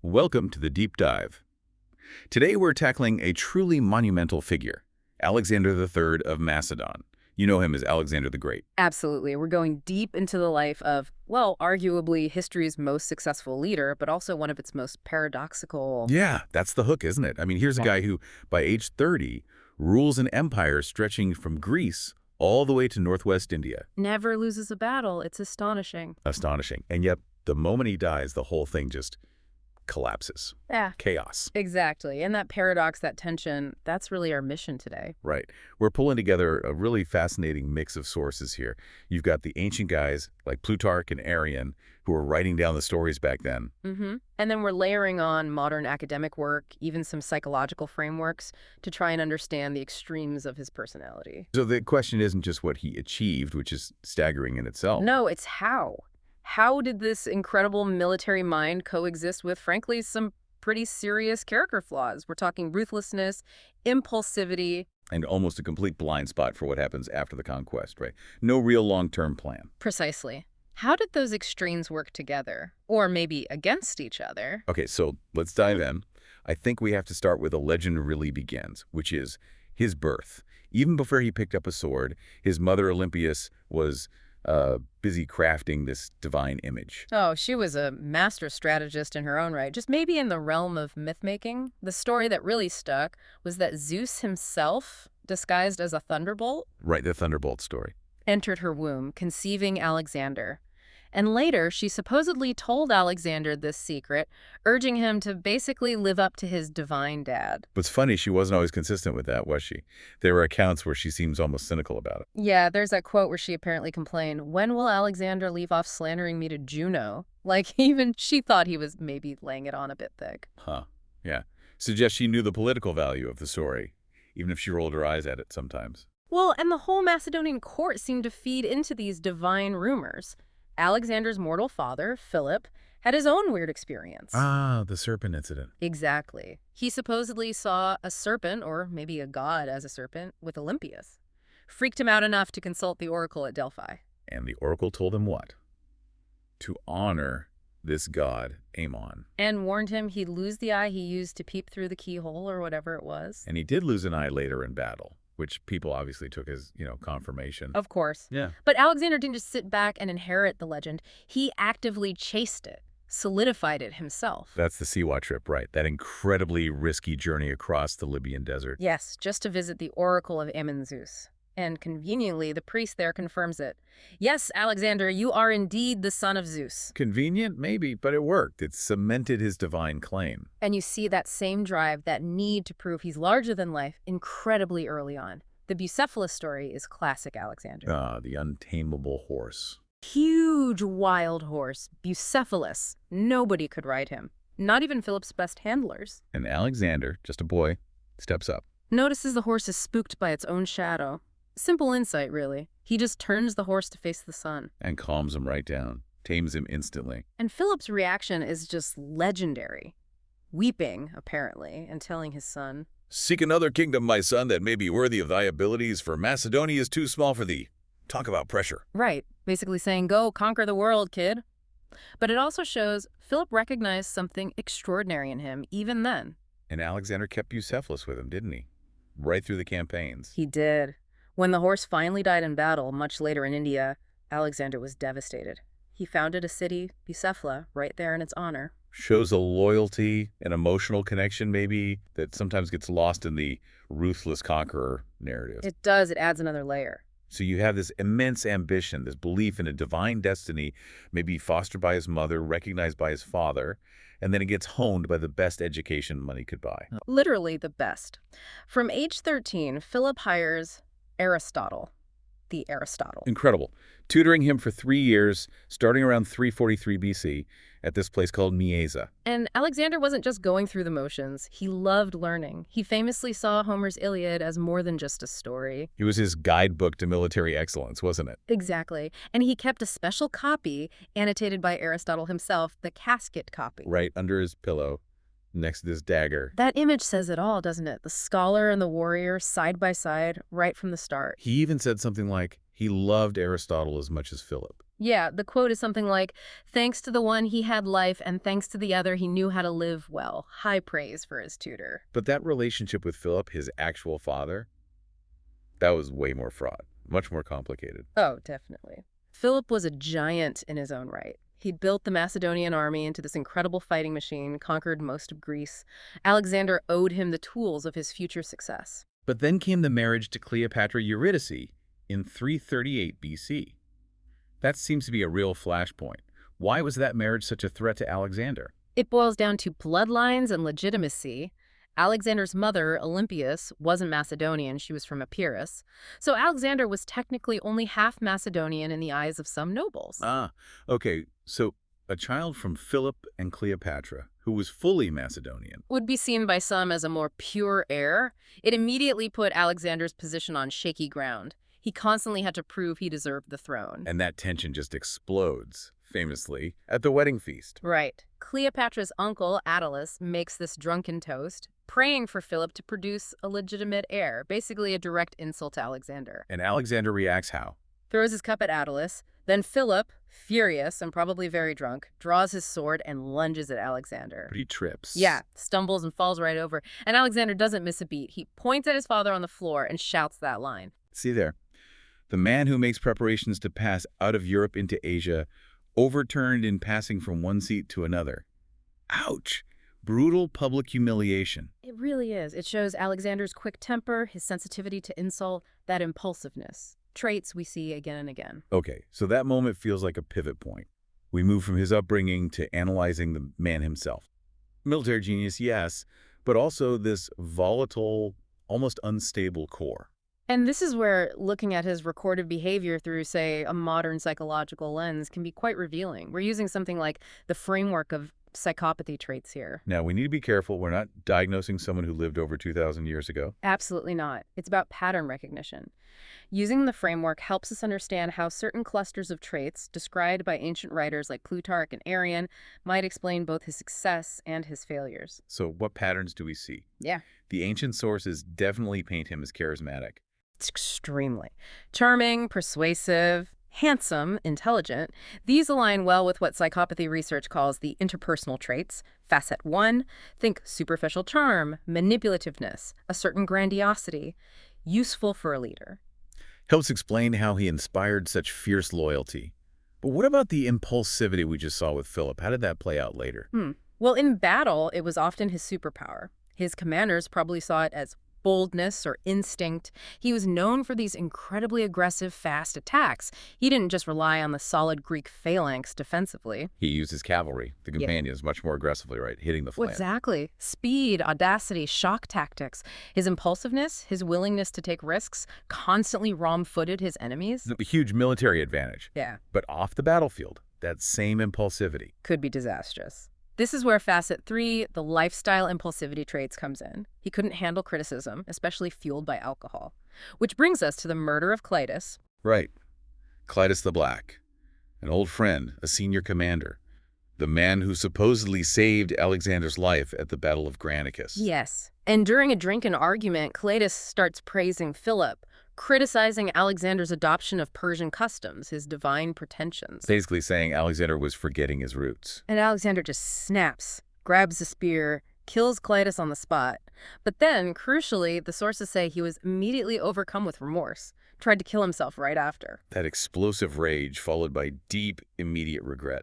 Welcome to the Deep Dive. Today we're tackling a truly monumental figure, Alexander III of Macedon. You know him as Alexander the Great. Absolutely. We're going deep into the life of, well, arguably history's most successful leader, but also one of its most paradoxical. Yeah, that's the hook, isn't it? I mean, here's a guy who, by age 30, rules an empire stretching from Greece all the way to northwest India. Never loses a battle. It's astonishing. Astonishing. And yet, the moment he dies, the whole thing just collapses. Yeah. Chaos. Exactly. And that paradox, that tension, that's really our mission today. Right. We're pulling together a really fascinating mix of sources here. You've got the ancient guys like Plutarch and Arrian who were writing down the stories back then. And then we're layering on modern academic work, even some psychological frameworks to try and understand the extremes of his personality. So the question isn't just what he achieved, which is staggering in itself. No, it's how. How did this incredible military mind coexist with, frankly, some pretty serious character flaws? We're talking ruthlessness, impulsivity. And almost a complete blind spot for what happens after the conquest, right? No real long-term plan. Precisely. How did those extremes work together? Or maybe against each other? Okay, so let's dive in. I think we have to start where the legend really begins, which is his birth. Even before he picked up a sword, his mother Olympias was busy crafting this divine image. Oh, she was a master strategist in her own right. Just maybe in the realm of myth-making. The story that really stuck was that Zeus himself, disguised as a thunderbolt, Right, the Thunderbolt story. entered her womb, conceiving Alexander. And later, she supposedly told Alexander this secret, urging him to basically live up to his divine dad. What's funny, she wasn't always consistent with that, was she? There were accounts where she seems almost cynical about it. Yeah, there's that quote where she apparently complained, "When will Alexander leave off slandering me to Juno?" Like, even she thought he was maybe laying it on a bit thick. Huh, yeah. Suggests she knew the political value of the story, even if she rolled her eyes at it sometimes. Well, and the whole Macedonian court seemed to feed into these divine rumors. Alexander's mortal father, Philip, had his own weird experience. Ah, the serpent incident. Exactly. He supposedly saw a serpent, or maybe a god as a serpent, with Olympias. Freaked him out enough to consult the oracle at Delphi. And the oracle told him what? To honor this god, Amon. And warned him he'd lose the eye he used to peep through the keyhole or whatever it was. And he did lose an eye later in battle, which people obviously took as, confirmation. Of course. Yeah. But Alexander didn't just sit back and inherit the legend. He actively chased it, solidified it himself. That's the Siwa trip, right? That incredibly risky journey across the Libyan desert. Yes, just to visit the oracle of Ammon Zeus. And conveniently, the priest there confirms it. Yes, Alexander, you are indeed the son of Zeus. Convenient? Maybe, but it worked. It cemented his divine claim. And you see that same drive, that need to prove he's larger than life, incredibly early on. The Bucephalus story is classic Alexander. Ah, the untamable horse. Huge wild horse, Bucephalus. Nobody could ride him. Not even Philip's best handlers. And Alexander, just a boy, steps up. Notices the horse is spooked by its own shadow. Simple insight, really. He just turns the horse to face the sun. And calms him right down. Tames him instantly. And Philip's reaction is just legendary. Weeping, apparently, and telling his son, Seek another kingdom, my son, that may be worthy of thy abilities, for Macedonia is too small for thee. Talk about pressure. Right, basically saying, go conquer the world, kid. But it also shows Philip recognized something extraordinary in him, even then. And Alexander kept Bucephalus with him, didn't he? Right through the campaigns. He did. When the horse finally died in battle, much later in India, Alexander was devastated. He founded a city, Bucephala, right there in its honor. Shows a loyalty, an emotional connection maybe, that sometimes gets lost in the ruthless conqueror narrative. It does. It adds another layer. So you have this immense ambition, this belief in a divine destiny, maybe fostered by his mother, recognized by his father, and then it gets honed by the best education money could buy. Literally the best. From age 13, Philip hires Aristotle. The Aristotle. Incredible. Tutoring him for 3 years, starting around 343 BC, at this place called Mieza. And Alexander wasn't just going through the motions. He loved learning. He famously saw Homer's Iliad as more than just a story. It was his guidebook to military excellence, wasn't it? Exactly. And he kept a special copy, annotated by Aristotle himself, the casket copy. Right under his pillow, next to this dagger. That image says it all, doesn't it? The scholar and the warrior, side by side, right from the start. He even said something like, he loved Aristotle as much as Philip. Yeah, the quote is something like, thanks to the one he had life, and thanks to the other he knew how to live well. High praise for his tutor. But that relationship with Philip, his actual father, that was way more fraught, much more complicated. Oh, definitely. Philip was a giant in his own right. He'd built the Macedonian army into this incredible fighting machine, conquered most of Greece. Alexander owed him the tools of his future success. But then came the marriage to Cleopatra Eurydice in 338 BC. That seems to be a real flashpoint. Why was that marriage such a threat to Alexander? It boils down to bloodlines and legitimacy. Alexander's mother, Olympias, wasn't Macedonian, she was from Epirus. So Alexander was technically only half Macedonian in the eyes of some nobles. Ah, okay, so a child from Philip and Cleopatra, who was fully Macedonian. Would be seen by some as a more pure heir. It immediately put Alexander's position on shaky ground. He constantly had to prove he deserved the throne. And that tension just explodes, famously, at the wedding feast. Right. Cleopatra's uncle, Attalus, makes this drunken toast, praying for Philip to produce a legitimate heir, basically a direct insult to Alexander. And Alexander reacts how? Throws his cup at Attalus. Then Philip, furious and probably very drunk, draws his sword and lunges at Alexander. But he trips. Yeah, stumbles and falls right over. And Alexander doesn't miss a beat. He points at his father on the floor and shouts that line. See there. The man who makes preparations to pass out of Europe into Asia, overturned in passing from one seat to another. Ouch! Brutal public humiliation. It really is. It shows Alexander's quick temper, his sensitivity to insult, that impulsiveness. Traits we see again and again. Okay, so that moment feels like a pivot point. We move from his upbringing to analyzing the man himself. Military genius, yes, but also this volatile, almost unstable core. And this is where looking at his recorded behavior through, say, a modern psychological lens can be quite revealing. We're using something like the framework of psychopathy traits here. Now, we need to be careful. We're not diagnosing someone who lived over 2,000 years ago. Absolutely not. It's about pattern recognition. Using the framework helps us understand how certain clusters of traits, described by ancient writers like Plutarch and Arrian, might explain both his success and his failures. So what patterns do we see? Yeah. The ancient sources definitely paint him as charismatic. It's extremely charming, persuasive, handsome, intelligent. These align well with what psychopathy research calls the interpersonal traits. Facet 1, think superficial charm, manipulativeness, a certain grandiosity, useful for a leader. Helps explain how he inspired such fierce loyalty. But what about the impulsivity we just saw with Philip? How did that play out later? Well, in battle, it was often his superpower. His commanders probably saw it as boldness or instinct. He was known for these incredibly aggressive, fast attacks. He didn't just rely on the solid Greek phalanx defensively. He used his cavalry, the companions, much more aggressively, right? Hitting the flank. Well, exactly. Speed, audacity, shock tactics. His impulsiveness, his willingness to take risks, constantly wrong-footed his enemies. A huge military advantage. Yeah. But off the battlefield, that same impulsivity Could be disastrous. This is where facet 3, the lifestyle impulsivity traits, comes in. He couldn't handle criticism, especially fueled by alcohol. Which brings us to the murder of Clitus. Right. Clitus the Black, an old friend, a senior commander, the man who supposedly saved Alexander's life at the Battle of Granicus. Yes. And during a drunken argument, Clitus starts praising Philip, criticizing Alexander's adoption of Persian customs, his divine pretensions. Basically saying Alexander was forgetting his roots. And Alexander just snaps, grabs a spear, kills Clitus on the spot. But then, crucially, the sources say he was immediately overcome with remorse, tried to kill himself right after. That explosive rage followed by deep, immediate regret.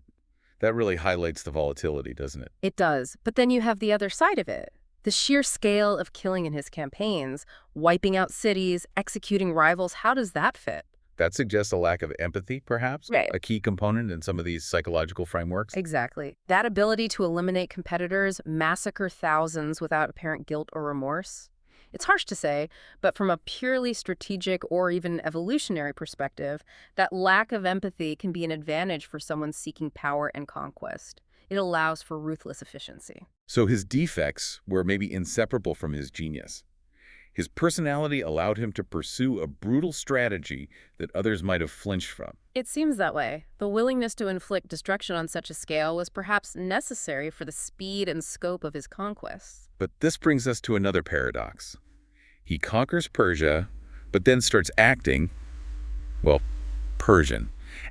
That really highlights the volatility, doesn't it? It does. But then you have the other side of it. The sheer scale of killing in his campaigns, wiping out cities, executing rivals, how does that fit? That suggests a lack of empathy, perhaps? Right. A key component in some of these psychological frameworks? Exactly. That ability to eliminate competitors, massacre thousands without apparent guilt or remorse. It's harsh to say, but from a purely strategic or even evolutionary perspective, that lack of empathy can be an advantage for someone seeking power and conquest. It allows for ruthless efficiency. So his defects were maybe inseparable from his genius. His personality allowed him to pursue a brutal strategy that others might have flinched from. It seems that way. The willingness to inflict destruction on such a scale was perhaps necessary for the speed and scope of his conquests. But this brings us to another paradox. He conquers Persia, but then starts acting, well, Persian.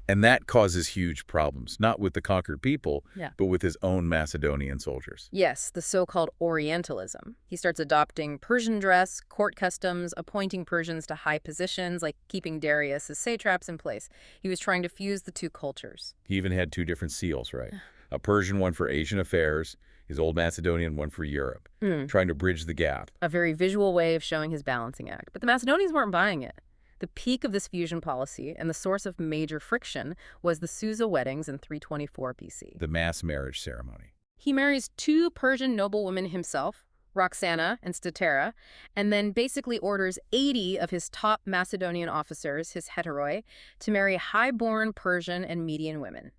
And that causes huge problems, not with the conquered people, Yeah. but with his own Macedonian soldiers. Yes, the so-called Orientalism. He starts adopting Persian dress, court customs, appointing Persians to high positions, like keeping Darius as satraps in place. He was trying to fuse the two cultures. He even had two different seals, right? A Persian one for Asian affairs, his old Macedonian one for Europe, trying to bridge the gap. A very visual way of showing his balancing act. But the Macedonians weren't buying it. The peak of this fusion policy and the source of major friction was the Susa weddings in 324 BC. The mass marriage ceremony. He marries two Persian noblewomen himself, Roxana and Statera, and then basically orders 80 of his top Macedonian officers, his heteroi, to marry high-born Persian and Median women.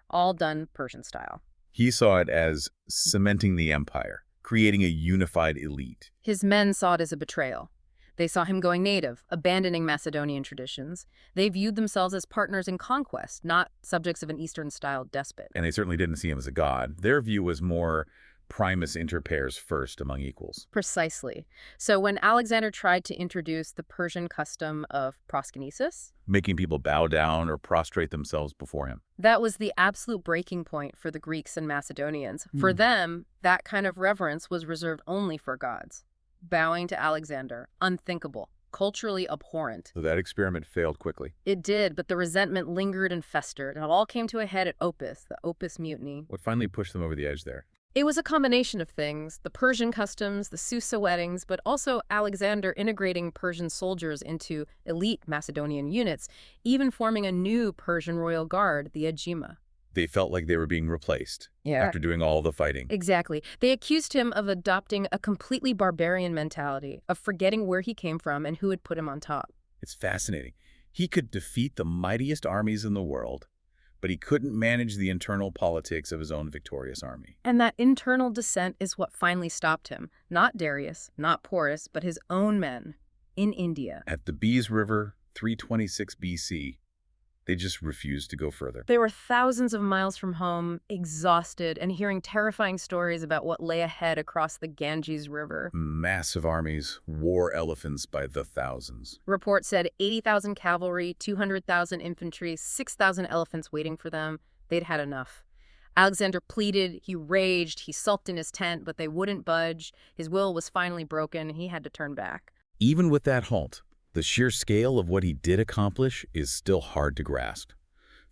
All done Persian style. He saw it as cementing the empire, creating a unified elite. His men saw it as a betrayal. They saw him going native, abandoning Macedonian traditions. They viewed themselves as partners in conquest, not subjects of an Eastern-style despot. And they certainly didn't see him as a god. Their view was more primus inter pares first among equals. Precisely. So when Alexander tried to introduce the Persian custom of proskynesis, Making people bow down or prostrate themselves before him. that was the absolute breaking point for the Greeks and Macedonians. For them, that kind of reverence was reserved only for gods. Bowing to Alexander, unthinkable, culturally abhorrent. So that experiment failed quickly. It did, but the resentment lingered and festered, and it all came to a head at Opis, the Opis Mutiny. What finally pushed them over the edge there? It was a combination of things, the Persian customs, the Susa weddings, but also Alexander integrating Persian soldiers into elite Macedonian units, even forming a new Persian royal guard, the Achaemenid. They felt like they were being replaced after doing all the fighting. Exactly. They accused him of adopting a completely barbarian mentality, of forgetting where he came from and who had put him on top. It's fascinating. He could defeat the mightiest armies in the world, but he couldn't manage the internal politics of his own victorious army. And that internal dissent is what finally stopped him. Not Darius, not Porus, but his own men in India. At the Beas River, 326 BC, they just refused to go further. They were thousands of miles from home, exhausted, and hearing terrifying stories about what lay ahead across the Ganges River. Massive armies, war elephants by the thousands. Reports said 80,000 cavalry, 200,000 infantry, 6,000 elephants waiting for them. They'd had enough. Alexander pleaded, he raged, he sulked in his tent, but they wouldn't budge. His will was finally broken, and he had to turn back. Even with that halt, the sheer scale of what he did accomplish is still hard to grasp.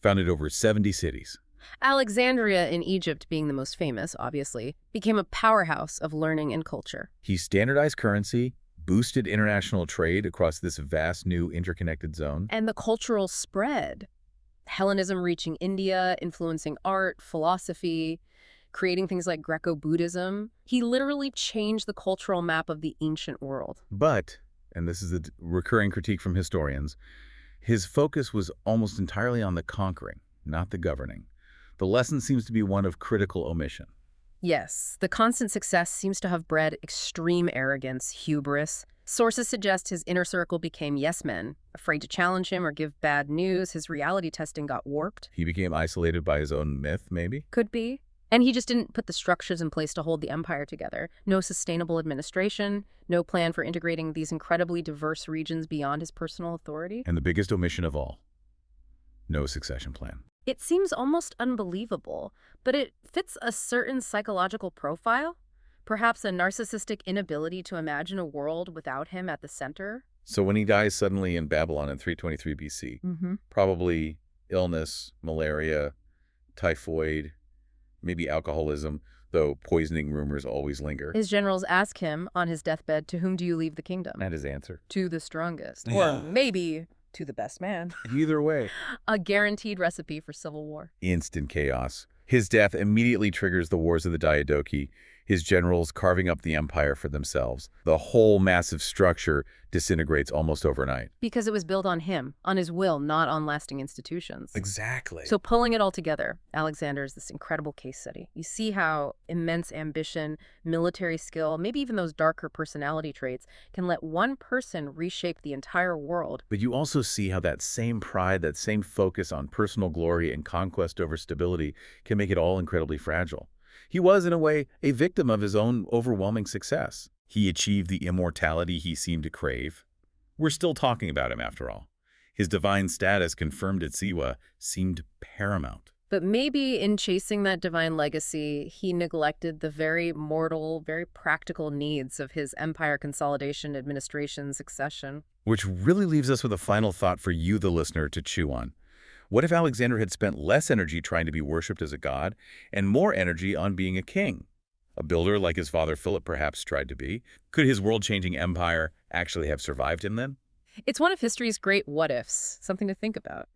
Founded over 70 cities. Alexandria in Egypt, being the most famous, obviously, became a powerhouse of learning and culture. He standardized currency, boosted international trade across this vast new interconnected zone. And the cultural spread. Hellenism reaching India, influencing art, philosophy, creating things like Greco-Buddhism. He literally changed the cultural map of the ancient world. But, and this is a recurring critique from historians, his focus was almost entirely on the conquering, not the governing. The lesson seems to be one of critical omission. Yes, the constant success seems to have bred extreme arrogance, hubris. Sources suggest his inner circle became yes-men, afraid to challenge him or give bad news. His reality testing got warped. He became isolated by his own myth, maybe? Could be. And he just didn't put the structures in place to hold the empire together. No sustainable administration, no plan for integrating these incredibly diverse regions beyond his personal authority. And the biggest omission of all, no succession plan. It seems almost unbelievable, but it fits a certain psychological profile. Perhaps a narcissistic inability to imagine a world without him at the center. So when he dies suddenly in Babylon in 323 BC, probably illness, malaria, typhoid, maybe alcoholism, though poisoning rumors always linger. His generals ask him on his deathbed, "To whom do you leave the kingdom?" And his answer? "To the strongest." Or maybe to the best man. Either way. A guaranteed recipe for civil war. Instant chaos. His death immediately triggers the Wars of the Diadochi, his generals carving up the empire for themselves. The whole massive structure disintegrates almost overnight. Because it was built on him, on his will, not on lasting institutions. Exactly. So pulling it all together, Alexander is this incredible case study. You see how immense ambition, military skill, maybe even those darker personality traits can let one person reshape the entire world. But you also see how that same pride, that same focus on personal glory and conquest over stability can make it all incredibly fragile. He was, in a way, a victim of his own overwhelming success. He achieved the immortality he seemed to crave. We're still talking about him, after all. His divine status confirmed at Siwa seemed paramount. But maybe in chasing that divine legacy, he neglected the very mortal, very practical needs of his empire consolidation, administration, succession. Which really leaves us with a final thought for you, the listener, to chew on. What if Alexander had spent less energy trying to be worshipped as a god and more energy on being a king? A builder like his father Philip perhaps tried to be. Could his world-changing empire actually have survived him then? It's one of history's great what-ifs, something to think about.